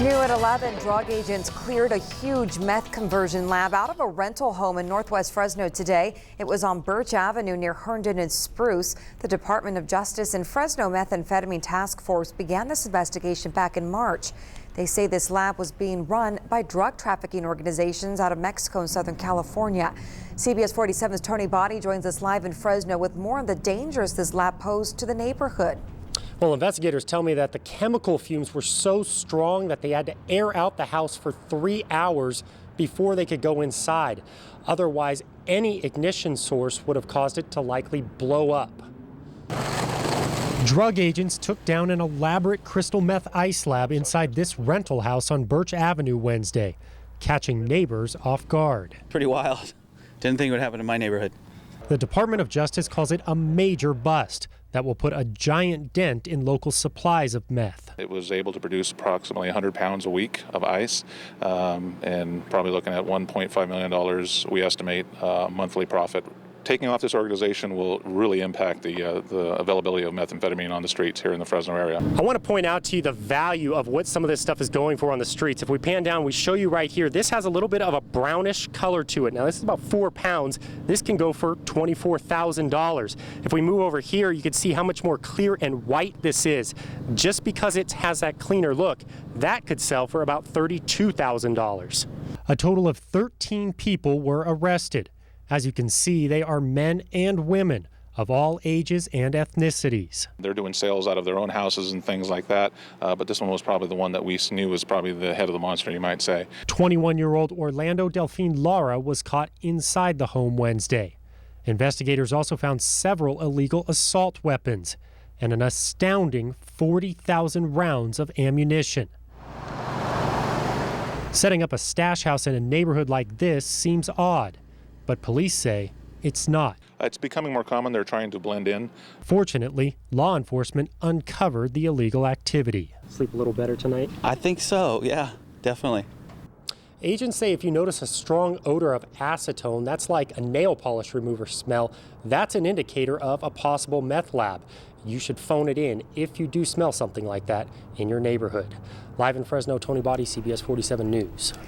New at 11, drug agents cleared a huge meth conversion lab out of a rental home in northwest Fresno today. It was on Birch Avenue near Herndon and Spruce. The Department of Justice and Fresno Methamphetamine Task Force began this investigation back in March. They say this lab was being run by drug trafficking organizations out of Mexico and Southern California. CBS 47's Tony Body joins us live in Fresno with more on the dangers this lab posed to the neighborhood. Well, investigators tell me that the chemical fumes were so strong that they had to air out the house for 3 hours before they could go inside. Otherwise, any ignition source would have caused it to likely blow up. Drug agents took down an elaborate crystal meth ice lab inside this rental house on Birch Avenue Wednesday, catching neighbors off guard. Pretty wild. Didn't think it would happen in my neighborhood. The Department of Justice calls it a major bust that will put a giant dent in local supplies of meth. It was able to produce approximately 100 pounds a week of ice, and probably looking at $1.5 million, we estimate, monthly profit. Taking off this organization will really impact the availability of methamphetamine on the streets here in the Fresno area. I want to point out to you the value of what some of this stuff is going for on the streets. If we pan down, we show you right here, this has a little bit of a brownish color to it. Now, this is about 4 pounds. This can go for $24,000. If we move over here, you can see how much more clear and white this is. Just because it has that cleaner look, that could sell for about $32,000. A total of 13 people were arrested. As you can see, they are men and women of all ages and ethnicities. They're doing sales out of their own houses and things like that, but this one was probably the one that we knew was probably the head of the monster, you might say. 21-year-old Orlando Delphine Lara was caught inside the home Wednesday. Investigators also found several illegal assault weapons and an astounding 40,000 rounds of ammunition. Setting up a stash house in a neighborhood like this seems odd, but police say it's not. It's becoming more common. They're trying to blend in. Fortunately, law enforcement uncovered the illegal activity. Sleep a little better tonight? I think so, yeah, definitely. Agents say if you notice a strong odor of acetone, that's like a nail polish remover smell, that's an indicator of a possible meth lab. You should phone it in if you do smell something like that in your neighborhood. Live in Fresno, Tony Body, CBS 47 News.